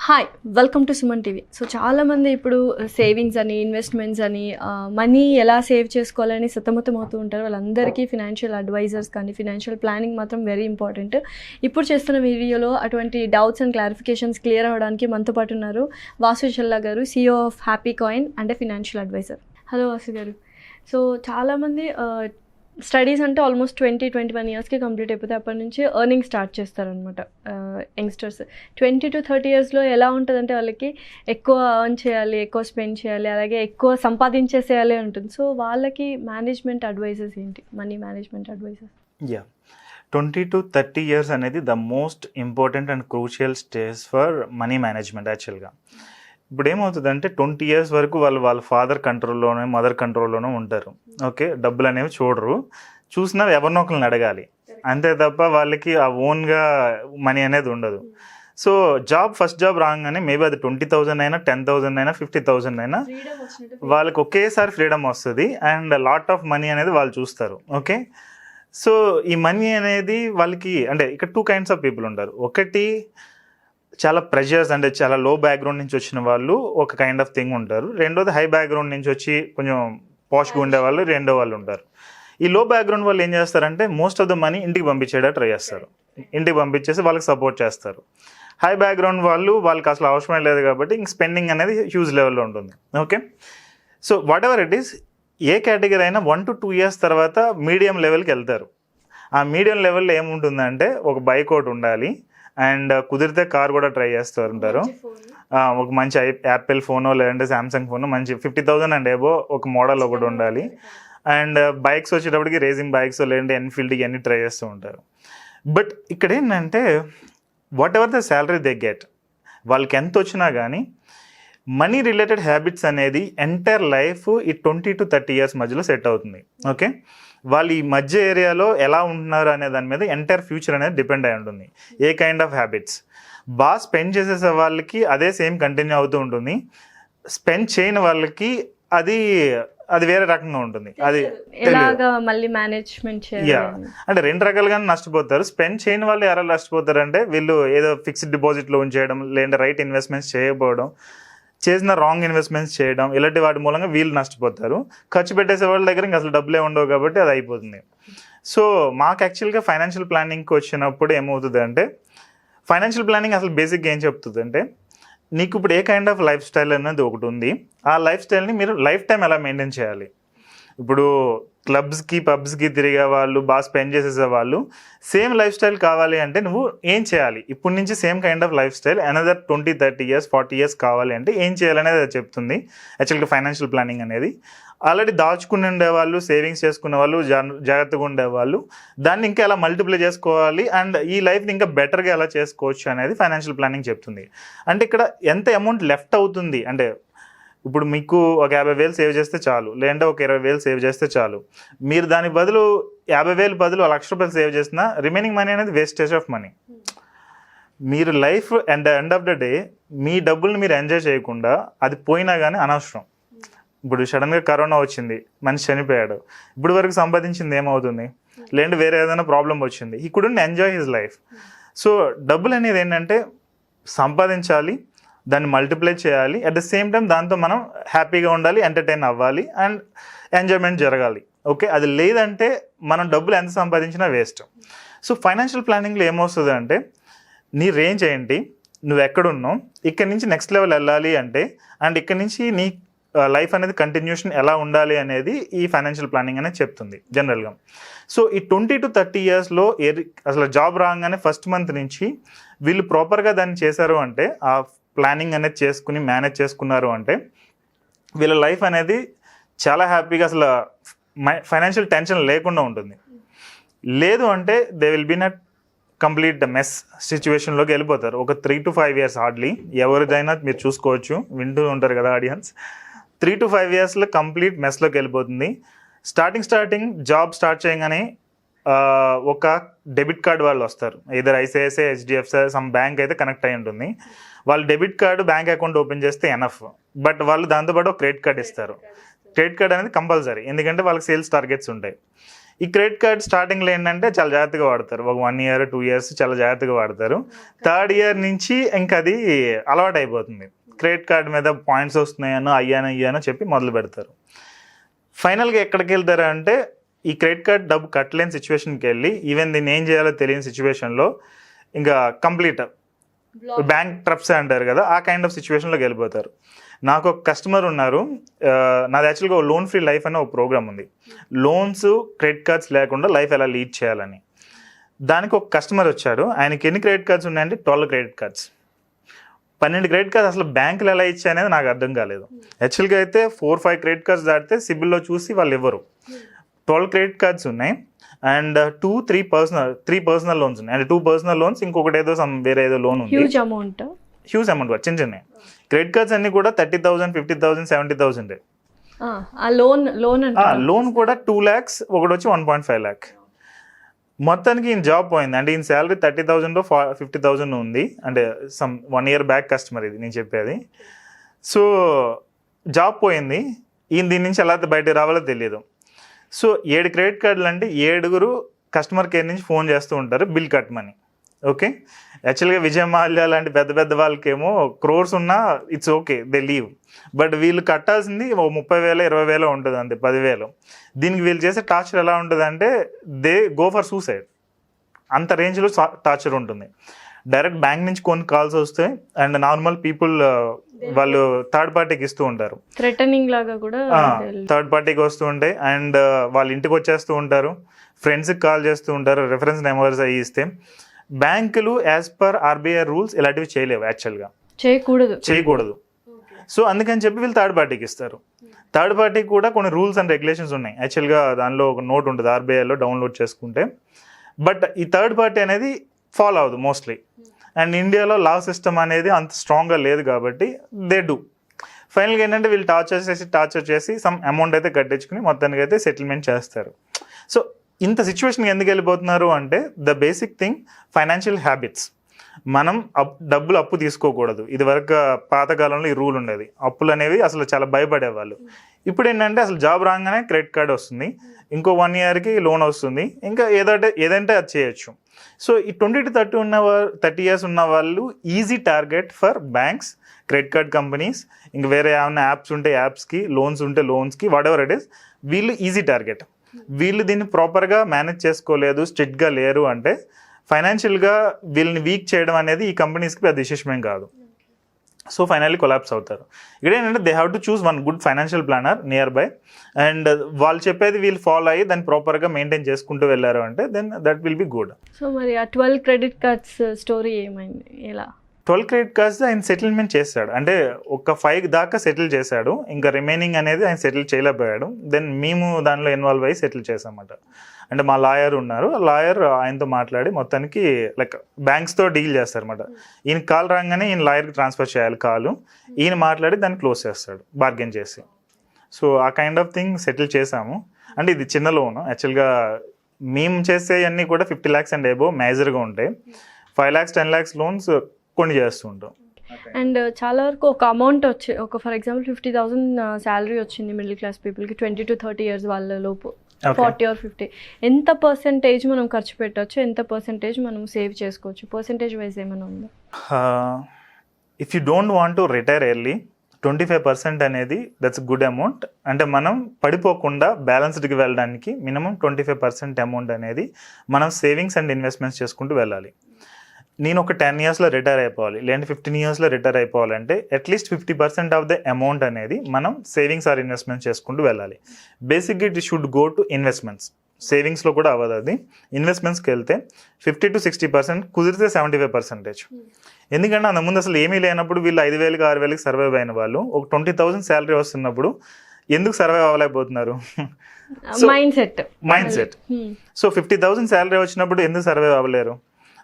Hi welcome to Suman TV. So చాలామంది ఇప్పుడు savings అని ఇన్వెస్ట్మెంట్స్ అని మనీ ఎలా సేవ్ చేసుకోవాలని సతమతం అవుతూ ఉంటారు. వాళ్ళందరికీ ఫినాన్షియల్ అడ్వైజర్స్ కానీ ఫినాన్షియల్ ప్లానింగ్ మాత్రం వెరీ ఇంపార్టెంట్. ఇప్పుడు చేస్తున్న వీడియోలో అటువంటి డౌట్స్ అండ్ క్లారిఫికేషన్స్ క్లియర్ అవ్వడానికి మనతో పాటు ఉన్నారు Vasu Challa garu, CEO of happy coin and financial advisor. Hello Vasu garu. So చాలామంది స్టడీస్ అంటే ఆల్మోస్ట్ 20-21 ఇయర్స్కి కంప్లీట్ అయిపోతే అప్పటి నుంచి ఎర్నింగ్ స్టార్ట్ చేస్తారనమాట యంగ్స్టర్స్. 20 to 30 ఇయర్స్లో ఎలా ఉంటుందంటే వాళ్ళకి ఎక్కువ ఎర్న్ చేయాలి, ఎక్కువ స్పెండ్ చేయాలి, అలాగే ఎక్కువ సంపాదించేసేయాలి ఉంటుంది. సో వాళ్ళకి మేనేజ్మెంట్ అడ్వైజెస్ ఏంటి, money management advises? 20 to 30 years అనేది the most important and crucial stage for money management యాక్చువల్గా. ఇప్పుడు ఏమవుతుందంటే 20 ఇయర్స్ వరకు వాళ్ళ ఫాదర్ కంట్రోల్లోనే మదర్ కంట్రోల్లోనే ఉంటారు. ఓకే, డబ్బులు అనేవి చూడరు, చూసినా ఎవరినో ఒకరిని అడగాలి అంతే తప్ప వాళ్ళకి ఆ ఓన్గా మనీ అనేది ఉండదు. సో ఫస్ట్ జాబ్ రాగానే మేబీ అది 20,000 అయినా 10,000 అయినా 50,000 అయినా వాళ్ళకి ఒకేసారి ఫ్రీడమ్ వస్తుంది అండ్ లాట్ ఆఫ్ మనీ అనేది వాళ్ళు చూస్తారు. ఓకే, సో ఈ మనీ అనేది వాళ్ళకి అంటే ఇక్కడ 2 kinds ఆఫ్ పీపుల్ ఉంటారు. ఒకటి చాలా ప్రెషర్స్ అంటే చాలా లో బ్యాక్గ్రౌండ్ నుంచి వచ్చిన వాళ్ళు ఒక కైండ్ ఆఫ్ థింగ్ ఉంటారు. రెండోది హై బ్యాక్గ్రౌండ్ నుంచి వచ్చి కొంచెం పాష్గా ఉండేవాళ్ళు రెండో వాళ్ళు ఉంటారు. ఈ లో బ్యాక్గ్రౌండ్ వాళ్ళు ఏం చేస్తారంటే మోస్ట్ ఆఫ్ ద మనీ ఇంటికి పంపించేయడానికి ట్రై చేస్తారు, ఇంటికి పంపించేసి వాళ్ళకి సపోర్ట్ చేస్తారు. హై బ్యాక్గ్రౌండ్ వాళ్ళకి అసలు అవసరమే లేదు కాబట్టి ఇంక స్పెండింగ్ అనేది హ్యూజ్ లెవెల్లో ఉంటుంది. Okay, so what ever it is, A category అయినా 1 to 2 ఇయర్స్ తర్వాత మీడియం లెవెల్కి వెళ్తారు. ఆ మీడియం లెవెల్లో ఏముంటుందంటే ఒక బైక్ ఒకటి ఉండాలి అండ్ కుదిరితే కార్ కూడా ట్రై చేస్తూ ఉంటారు. ఒక మంచి యాపిల్ ఫోనో లేదంటే శాంసంగ్ ఫోనో మంచి 50,000 అండ్ ఏవో ఒక మోడల్ ఒకటి ఉండాలి. అండ్ బైక్స్ వచ్చేటప్పటికి రేసింగ్ బైక్స్ లేదంటే ఎన్ఫీల్డ్ ఇవన్నీ ట్రై చేస్తూ ఉంటారు. బట్ ఇక్కడ ఏంటంటే what ever the salary they get, వాళ్ళకి ఎంత వచ్చినా కానీ మనీ రిలేటెడ్ హ్యాబిట్స్ అనేది ఎంటైర్ లైఫ్ ఈ 20 to 30 ఇయర్స్ మధ్యలో సెట్ అవుతుంది. ఓకే, వాళ్ళు ఈ మధ్య ఏరియాలో ఎలా ఉంటున్నారు అనే దాని మీద ఎంటైర్ ఫ్యూచర్ అనేది డిపెండ్ అయి ఉంటుంది. ఏ కైండ్ ఆఫ్ హ్యాబిట్స్ బాగా స్పెండ్ చేసేసే వాళ్ళకి అదే సేమ్ కంటిన్యూ అవుతూ ఉంటుంది. స్పెండ్ చేయని వాళ్ళకి అది వేరే రకంగా ఉంటుంది. అది మళ్ళీ మేనేజ్మెంట్ అంటే 2 రకాలుగానే నష్టపోతారు. స్పెండ్ చేయని వాళ్ళు ఎలా నష్టపోతారు అంటే వీళ్ళు ఏదో ఫిక్స్డ్ డిపాజిట్లో ఉంచేయడం లేదంటే రైట్ ఇన్వెస్ట్మెంట్స్ చేయకపోవడం, చేసిన రాంగ్ ఇన్వెస్ట్మెంట్స్ చేయడం, ఇలాంటి వాటి మూలంగా వీళ్ళు నష్టపోతారు. ఖర్చు పెట్టేసే వాళ్ళ దగ్గర ఇంకా అసలు డబ్బులే ఉండవు కాబట్టి అది అయిపోతుంది. సో మాకు యాక్చువల్గా ఫైనాన్షియల్ ప్లానింగ్కి వచ్చినప్పుడు ఏమవుతుంది అంటే ఫైనాన్షియల్ ప్లానింగ్ అసలు బేసిక్గా ఏం చెప్తుంది అంటే నీకు ఇప్పుడు ఏ కైండ్ ఆఫ్ లైఫ్ స్టైల్ అనేది ఒకటి ఉంది, ఆ లైఫ్ స్టైల్ని మీరు లైఫ్ టైం ఎలా మెయింటైన్ చేయాలి. ఇప్పుడు క్లబ్స్కి పబ్స్కి తిరిగే వాళ్ళు బాగా స్పెండ్ చేసేసే వాళ్ళు సేమ్ లైఫ్ స్టైల్ కావాలి అంటే నువ్వు ఏం చేయాలి, ఇప్పటి నుంచి same kind of life style another 20, 30 years 40 years కావాలి అంటే ఏం చేయాలనేది అది చెప్తుంది యాక్చువల్గా ఫైనాన్షియల్ ప్లానింగ్ అనేది. ఆల్రెడీ దాచుకుని ఉండేవాళ్ళు, సేవింగ్స్ చేసుకునే వాళ్ళు, జాగ్రత్తగా ఉండేవాళ్ళు దాన్ని ఇంకా ఎలా మల్టిప్లై చేసుకోవాలి అండ్ ఈ లైఫ్ని ఇంకా బెటర్గా ఎలా చేసుకోవచ్చు అనేది ఫైనాన్షియల్ ప్లానింగ్ చెప్తుంది. అంటే ఇక్కడ ఎంత అమౌంట్ లెఫ్ట్ అవుతుంది అంటే ఇప్పుడు మీకు ఒక 50,000 సేవ్ చేస్తే చాలు, లేదంటే ఒక 20,000 సేవ్ చేస్తే చాలు. మీరు దాని బదులు 50,000 బదులు ₹1,00,000 సేవ్ చేసినా రిమైనింగ్ మనీ అనేది వేస్టేజ్ ఆఫ్ మనీ. మీరు life and end of the day మీ డబ్బుల్ని మీరు ఎంజాయ్ చేయకుండా అది పోయినా కానీ అనవసరం. ఇప్పుడు సడన్గా కరోనా వచ్చింది, మనిషి చనిపోయాడు, ఇప్పుడు వరకు సంపాదించింది ఏమవుతుంది, లేదంటే వేరే ఏదైనా ప్రాబ్లం వచ్చింది, he couldn't enjoy his life. So డబ్బులు అనేది ఏంటంటే సంపాదించాలి, దాన్ని మల్టిప్లై చేయాలి, అట్ ద సేమ్ టైం దాంతో మనం హ్యాపీగా ఉండాలి, ఎంటర్టైన్ అవ్వాలి అండ్ ఎంజాయ్మెంట్ జరగాలి. ఓకే, అది లేదంటే మనం డబ్బులు ఎంత సంపాదించినా వేస్ట్. సో ఫైనాన్షియల్ ప్లానింగ్లో ఏమొస్తుంది అంటే నీ రేంజ్ ఏంటి, నువ్వు ఎక్కడున్నావు, ఇక్కడి నుంచి నెక్స్ట్ లెవెల్ వెళ్ళాలి అంటే అండ్ ఇక్కడి నుంచి నీ లైఫ్ అనేది కంటిన్యూషన్ ఎలా ఉండాలి అనేది ఈ ఫైనాన్షియల్ ప్లానింగ్ అనేది చెప్తుంది జనరల్గా. సో ఈ 20 to 30 ఇయర్స్లో అసలు జాబ్ రాగానే ఫస్ట్ మంత్ నుంచి వీళ్ళు ప్రాపర్గా దాన్ని చేశారు అంటే ఆ ప్లానింగ్ అనేది చేసుకుని మేనేజ్ చేసుకున్నారు అంటే వీళ్ళ లైఫ్ అనేది చాలా హ్యాపీగా అసలు ఫైనాన్షియల్ టెన్షన్ లేకుండా ఉంటుంది. లేదు అంటే they will be not complete mess సిచ్యువేషన్లోకి వెళ్ళిపోతారు. ఒక 3 to 5 ఇయర్స్ హార్డ్లీ ఎవరిదైనా మీరు చూసుకోవచ్చు, వింటూ ఉంటారు కదా ఆడియన్స్, 3 to 5 ఇయర్స్లో కంప్లీట్ మెస్లోకి వెళ్ళిపోతుంది. స్టార్టింగ్ జాబ్ స్టార్ట్ చేయగానే ఒక డెబిట్ కార్డ్ వాళ్ళు వస్తారు, ఇద్దరు ఐసిఐసిఐ, హెచ్డిఎఫ్సి సమ్ బ్యాంక్ అయితే కనెక్ట్ అయి ఉంటుంది. వాళ్ళు debit card bank account open చేస్తే ఎనఫ్, బట్ వాళ్ళు దాంతోపాటు ఒక క్రెడిట్ కార్డ్ ఇస్తారు. క్రెడిట్ కార్డ్ అనేది కంపల్సరీ, ఎందుకంటే వాళ్ళకి సేల్స్ టార్గెట్స్ ఉంటాయి. ఈ క్రెడిట్ కార్డ్ స్టార్టింగ్లో ఏంటంటే చాలా జాగ్రత్తగా వాడతారు, ఒక 1 year 2 years చాలా జాగ్రత్తగా వాడతారు. 3rd year నుంచి ఇంకా అది అలవాటు అయిపోతుంది. క్రెడిట్ కార్డ్ మీద పాయింట్స్ వస్తున్నాయనో అయ్యానో చెప్పి మొదలు పెడతారు. ఫైనల్గా ఎక్కడికి వెళ్తారు అంటే ఈ క్రెడిట్ కార్డ్ డబ్బు కట్టలేని సిచ్యువేషన్కి వెళ్ళి ఈవెన్ దీన్ని ఏం చేయాలో తెలియని సిచ్యువేషన్లో ఇంకా కంప్లీట్ బ్యాంక్ ట్రప్స్ అంటారు కదా, ఆ కైండ్ ఆఫ్ సిచ్యువేషన్లోకి వెళ్ళిపోతారు. నాకు ఒక కస్టమర్ ఉన్నారు, నాది యాక్చువల్గా లోన్ ఫ్రీ లైఫ్ అనే ఒక ప్రోగ్రామ్ ఉంది, లోన్స్ క్రెడిట్ కార్డ్స్ లేకుండా లైఫ్ ఎలా లీడ్ చేయాలని. దానికి ఒక కస్టమర్ వచ్చాడు, ఆయనకి ఎన్ని క్రెడిట్ కార్డ్స్ ఉన్నాయంటే 12 క్రెడిట్ కార్డ్స్. 12 క్రెడిట్ కార్డ్స్ అసలు బ్యాంకులు ఎలా ఇచ్చాయనేది నాకు అర్థం కాలేదు. యాక్చువల్గా అయితే 4-5 క్రెడిట్ కార్డ్స్ దాటితే సిబిల్లో చూసి వాళ్ళు ఇవ్వరు. 12 క్రెడిట్ కార్డ్స్ ఉన్నాయి అండ్ 3 పర్సనల్ లోన్స్ ఉన్నాయి. అంటే 2 పర్సనల్ లోన్స్, ఇంకొకటి ఏదో వేరే ఏదో లోన్ ఉంది. హ్యూజ్ అమౌంట్ చిన్న చిన్న క్రెడిట్ కార్డ్స్ అన్ని కూడా 30,000, 50,000, 70,000. లోన్ కూడా 2 lakhs, ఒకటి వచ్చి 1.5 lakh. మొత్తానికి ఈయన జాబ్ పోయింది. అంటే ఈయన శాలరీ 30,000 50,000 ఉంది. అంటే 1 year బ్యాక్ కస్టమర్ ఇది నేను చెప్పేది. సో జాబ్ పోయింది, ఈయన దీని నుంచి ఎలా బయట రావాలో తెలియదు. సో 7 క్రెడిట్ కార్డులు అంటే 7 కస్టమర్ కేర్ నుంచి ఫోన్ చేస్తూ ఉంటారు బిల్ కట్టమని. ఓకే, యాక్చువల్గా విజయ్ మాల్యా లాంటి పెద్ద పెద్ద వాళ్ళకేమో క్రోర్స్ ఉన్నా it's okay, they leave. But వీళ్ళు కట్టాల్సింది 30,000 20,000 ఉంటుంది, అంతే 10,000. దీనికి వీళ్ళు చేసే టార్చర్ ఎలా ఉంటుంది అంటే దే గో ఫర్ సూసైడ్, అంత రేంజ్లో టార్చర్ ఉంటుంది. డైరెక్ట్ బ్యాంక్ నుంచి కొన్ని కాల్స్ వస్తాయి అండ్ నార్మల్ పీపుల్ వాళ్ళు థర్డ్ పార్టీకి ఇస్తూ ఉంటారు, థ్రెటనింగ్ లాగా కూడా థర్డ్ పార్టీకి వస్తూ ఉంటాయి. అండ్ వాళ్ళ ఇంటికి వచ్చేస్తూ ఉంటారు, ఫ్రెండ్స్కి కాల్ చేస్తూ ఉంటారు, రెఫరెన్స్ నెంబర్స్ అవి ఇస్తే. బ్యాంకులు యాజ్ పర్ ఆర్బీఐ రూల్స్ ఇలాంటివి చేయలేవు, యాక్చువల్గా చేయకూడదు. సో అందుకని చెప్పి వీళ్ళు థర్డ్ పార్టీకి ఇస్తారు. థర్డ్ పార్టీకి కూడా కొన్ని రూల్స్ అండ్ రెగ్యులేషన్స్ ఉన్నాయి. యాక్చువల్గా దానిలో ఒక నోట్ ఉంటుంది ఆర్బీఐలో, డౌన్లోడ్ చేసుకుంటే. బట్ ఈ థర్డ్ పార్టీ అనేది ఫాలో అవ్వదు మోస్ట్లీ. అండ్ ఇండియాలో లా సిస్టమ్ అనేది అంత స్ట్రాంగ్గా లేదు కాబట్టి దే డూ. ఫైనల్గా ఏంటంటే వీళ్ళు టార్చర్ చేసి సమ్ అమౌంట్ అయితే కట్టించుకుని మొత్తానికి అయితే సెటిల్మెంట్ చేస్తారు. సో ఇంత సిచ్యువేషన్కి ఎందుకు వెళ్ళిపోతున్నారు అంటే the basic thing financial habits. మనం డబ్బులు అప్పు తీసుకోకూడదు. ఇది వరకు పాతకాలంలో ఈ రూల్ ఉండేది, అప్పులు అనేవి అసలు చాలా భయపడేవాళ్ళు. ఇప్పుడు ఏంటంటే అసలు జాబ్ రాగానే క్రెడిట్ కార్డ్ వస్తుంది, ఇంకో 1 yearకి లోన్ వస్తుంది, ఇంకా ఏదంటే అది చేయొచ్చు. సో ఈ 20 to 30 years ఉన్న వాళ్ళు easy target for banks, credit card companies, ఇంక వేరే ఏమైనా యాప్స్ ఉంటే యాప్స్కి, లోన్స్ ఉంటే లోన్స్కి, వాట్ ఎవర్ ఇట్ ఈస్, వీళ్ళు ఈజీ టార్గెట్. వీళ్ళు దీన్ని ప్రాపర్గా మేనేజ్ చేసుకోలేదు, స్ట్రిక్ట్గా లేరు అంటే ఫైనాన్షియల్గా వీళ్ళని వీక్ చేయడం అనేది ఈ కంపెనీస్కి పెద్ద విశేషమేం కాదు. సో ఫైనల్లీ కొలాప్స్ అవుతారు. ఇక్కడ ఏంటంటే they have to choose one good financial planner near by, and వాళ్ళు చెప్పేది వీళ్ళు ఫాలో అయ్యి దాన్ని ప్రాపర్గా మెయింటైన్ చేసుకుంటూ వెళ్ళారు అంటే then that will be good. So మరి ఆ 12 క్రెడిట్ కార్డ్స్ స్టోరీ ఏమైంది, ఎలా? 12 క్రెడిట్ కార్డ్స్ ఆయన సెటిల్మెంట్ చేశాడు, అంటే ఒక 5 దాకా సెటిల్ చేశాడు, ఇంకా రిమైనింగ్ అనేది ఆయన సెటిల్ చేయలేకపోయాడు. దెన్ మేము దానిలో ఇన్వాల్వ్ అయ్యి సెటిల్ చేసామన్నమాట. అంటే మా లాయర్ ఉన్నారు, లాయర్ ఆయనతో మాట్లాడి మొత్తానికి లైక్ బ్యాంక్స్తో డీల్ చేస్తారన్నమాట. ఈయన కాల్ రాగానే ఈయన లాయర్కి ట్రాన్స్ఫర్ చేయాలి కాలు, ఈయన మాట్లాడి దాన్ని క్లోజ్ చేస్తాడు బార్గెన్ చేసి. సో ఆ కైండ్ ఆఫ్ థింగ్ సెటిల్ చేసాము. అంటే ఇది చిన్న లోను, యాక్చువల్గా మేము చేసే అన్నీ కూడా 50 lakhs అండ్ అబోవ్ మేజర్గా ఉంటాయి. 5 lakhs 10 lakhs లోన్స్ కొన్ని చేస్తుంటాం. అండ్ చాలా వరకు ఒక అమౌంట్ వచ్చి ఒక ఫర్ ఎగ్జాంపుల్ 50,000 శాలరీ వచ్చింది మిడిల్ క్లాస్ పీపుల్కి, 20 to 30 years వాళ్ళ లోపు, 40 or 50, ఎంత పర్సెంటేజ్ మనం ఖర్చు పెట్టవచ్చు, ఎంత పర్సెంటేజ్ మనం సేవ్ చేసుకోవచ్చు, పర్సెంటేజ్ వైజ్ ఏమైనా ఉందా? If you don't want to retire early, 25% అనేది దట్స్ గుడ్ అమౌంట్. అంటే మనం పడిపోకుండా బ్యాలెన్స్డ్కి వెళ్ళడానికి మినిమం 25% అమౌంట్ అనేది మనం సేవింగ్స్ అండ్ ఇన్వెస్ట్మెంట్స్ చేసుకుంటూ వెళ్ళాలి. నేను ఒక 10 yearsలో రిటైర్ అయిపోవాలి, లేదంటే 15 yearsలో రిటైర్ అయిపోవాలంటే అట్లీస్ట్ 50% ఆఫ్ ద అమౌంట్ అనేది మనం సేవింగ్స్ ఆర్ ఇన్వెస్ట్మెంట్స్ చేసుకుంటూ వెళ్ళాలి. బేసిక్గా it should go to investments. సేవింగ్స్లో కూడా అవ్వదు అది. ఇన్వెస్ట్మెంట్స్కి వెళ్తే 50 to 60%, కుదిరితే 75%. ఎందుకంటే అంతకుముందు అసలు ఏమీ లేనప్పుడు వీళ్ళు 5,000 6,000 సర్వైవ్ అయిన వాళ్ళు ఒక 20,000 శాలరీ వస్తున్నప్పుడు ఎందుకు సర్వైవ్ అవ్వలేకపోతున్నారు? Mind set. సో 50,000 శాలరీ వచ్చినప్పుడు ఎందుకు సర్వైవ్ అవ్వలేరు?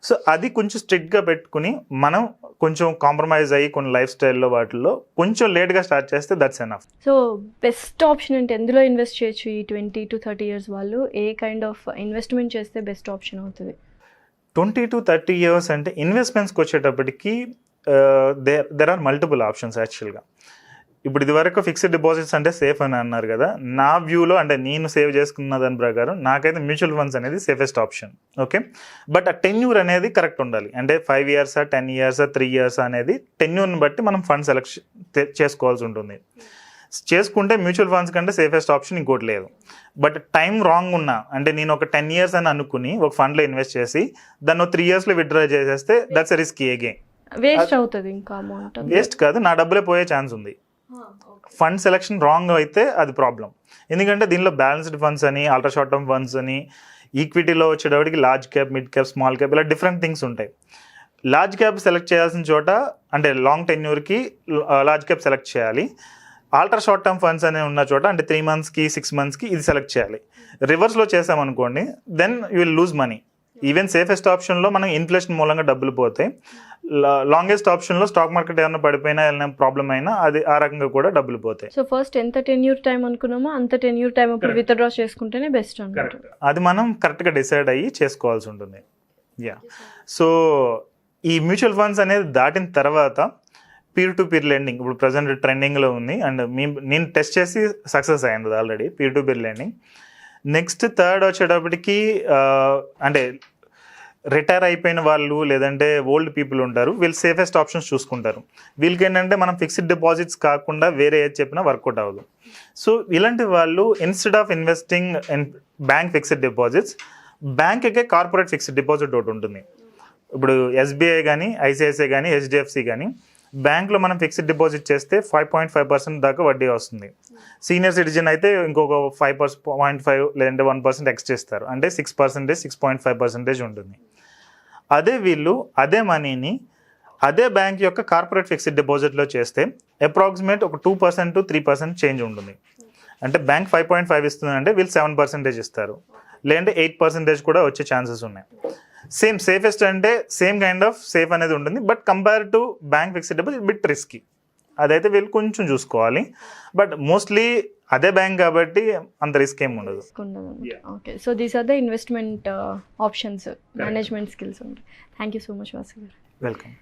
సో అది కొంచెం స్ట్రిక్ట్గా పెట్టుకుని మనం కొంచెం కాంప్రమైజ్ అయ్యి కొన్ని లైఫ్ స్టైల్లో వాటిల్లో కొంచెం లేట్గా స్టార్ట్ చేస్తే that's enough. So best option అంటే ఎందులో ఇన్వెస్ట్ చేయొచ్చు ఈ 20 to 30 years వాళ్ళు? ఏ కైండ్ ఆఫ్ ఇన్వెస్ట్మెంట్ చేస్తే బెస్ట్ ఆప్షన్ అవుతుంది? 20 to 30 years అంటే ఇన్వెస్ట్మెంట్స్కి వచ్చేటప్పటికి దెర్ ఆర్ మల్టిపుల్ ఆప్షన్స్ యాక్చువల్గా. ఇప్పుడు ఇదివరకు ఫిక్స్డ్ డిపాజిట్స్ అంటే సేఫ్ అని అన్నారు కదా, నా వ్యూలో అంటే నేను సేవ్ చేసుకున్న దాని ప్రకారం నాకైతే మ్యూచువల్ ఫండ్స్ అనేది సేఫెస్ట్ ఆప్షన్. ఓకే, బట్ ఆ టెన్యూర్ అనేది కరెక్ట్ ఉండాలి. అంటే 5 years 10 years 3 years అనేది టెన్యూర్ని బట్టి మనం ఫండ్ సెలెక్ట్ చేసుకోవాల్సి ఉంటుంది. చేసుకుంటే మ్యూచువల్ ఫండ్స్ కంటే సేఫెస్ట్ ఆప్షన్ ఇంకోటి లేదు. బట్ టైం రాంగ్ ఉన్నా, అంటే నేను ఒక 10 years అని అనుకుని ఒక ఫండ్లో ఇన్వెస్ట్ చేసి దాన్ని 3 yearsలో విత్డ్రా చేసేస్తే that's a risky again. Waste అవుతుంది, ఇంకా అమౌంట్ వేస్ట్ కాదు, నా డబ్బులే పోయే ఛాన్స్ ఉంది. ఫండ్ సెలెక్షన్ రాంగ్ అయితే అది ప్రాబ్లం. ఎందుకంటే దీనిలో బ్యాలెన్స్డ్ ఫండ్స్ అని, అల్ట్రా షార్ట్ టర్మ్ ఫండ్స్ అని, ఈక్విటీలో వచ్చేటప్పటికి large cap, mid cap, small cap ఇలా డిఫరెంట్ థింగ్స్ ఉంటాయి. లార్జ్ క్యాప్ సెలెక్ట్ చేయాల్సిన చోట అంటే లాంగ్ టెన్యూర్కి లార్జ్ క్యాప్ సెలెక్ట్ చేయాలి. అల్ట్రా షార్ట్ టర్మ్ ఫండ్స్ అనే ఉన్న చోట అంటే 3 monthsకి 6 monthsకి ఇది సెలెక్ట్ చేయాలి. రివర్స్లో చేసామనుకోండి then you will lose money. Even safest ఆప్షన్లో మనం ఇన్ఫ్లేషన్ మూలంగా డబ్బులు పోతాయి. లాంగెస్ట్ ఆప్షన్లో స్టాక్ మార్కెట్ ఏమైనా పడిపోయినా ఏమైనా ప్రాబ్లం అయినా అది ఆ రకంగా కూడా డబ్బులు పోతాయి. సో ఫస్ట్ ఎంత టెన్యూర్ టైం అనుకున్నామో అంత టెన్యూర్ టైం అప్పుడు విత్డ్రా చేసుకుంటేనే బెస్ట్ అన్నమాట. అది మనం కరెక్ట్గా డిసైడ్ అయ్యి చేసుకోవాల్సి ఉంటుంది. యా, సో ఈ మ్యూచువల్ ఫండ్స్ అనేది దాటిన తర్వాత పీర్ టు పీర్ లెండింగ్ ఇప్పుడు ప్రజెంట్ ట్రెండింగ్లో ఉంది. అండ్ నేను టెస్ట్ చేసి సక్సెస్ అయింది already peer to peer lending. Next third వచ్చేటప్పటికి అంటే రిటైర్ అయిపోయిన వాళ్ళు లేదంటే ఓల్డ్ పీపుల్ ఉంటారు, వీళ్ళు సేఫెస్ట్ ఆప్షన్స్ చూసుకుంటారు. వీళ్ళకి ఏంటంటే మనం ఫిక్స్డ్ డిపాజిట్స్ కాకుండా వేరే ఏది చెప్పినా వర్కౌట్ అవ్వదు. సో ఇలాంటి వాళ్ళు instead of investing in bank fixed deposits, బ్యాంక్కే కార్పొరేట్ ఫిక్స్డ్ డిపాజిట్ ఒకటి ఉంటుంది. ఇప్పుడు SBI కానీ, ICICI కానీ, HDFC కానీ బ్యాంక్లో మనం ఫిక్స్డ్ డిపాజిట్ చేస్తే 5.5% దాకా వడ్డీ వస్తుంది. సీనియర్ సిటిజన్ అయితే ఇంకొక 5.5 లేదంటే 1% ఎక్స్ట్రా ఇస్తారు, అంటే 6%, 6.5% ఉంటుంది. అదే వీళ్ళు అదే మనీని అదే బ్యాంక్ యొక్క కార్పొరేట్ ఫిక్స్డ్ డిపాజిట్లో చేస్తే అప్రాక్సిమేట్ ఒక 2% to 3% చేంజ్ ఉంటుంది. అంటే బ్యాంక్ 5.5 ఇస్తుందంటే వీళ్ళు 7% ఇస్తారు, లేదంటే 8% కూడా వచ్చే ఛాన్సెస్ ఉన్నాయి. సేమ్ సేఫెస్ట్ అంటే సేమ్ కైండ్ ఆఫ్ సేఫ్ అనేది ఉంటుంది, but compare to bank fixed deposit bit risky. అదైతే వీళ్ళు కొంచెం చూసుకోవాలి, బట్ మోస్ట్లీ అదే బ్యాంక్ కాబట్టి అంత రిస్క్ ఏమి ఉండదు. Okay, so these are the investment options, management skills ఉంటాయి. Thank you so much Vasu garu. Welcome.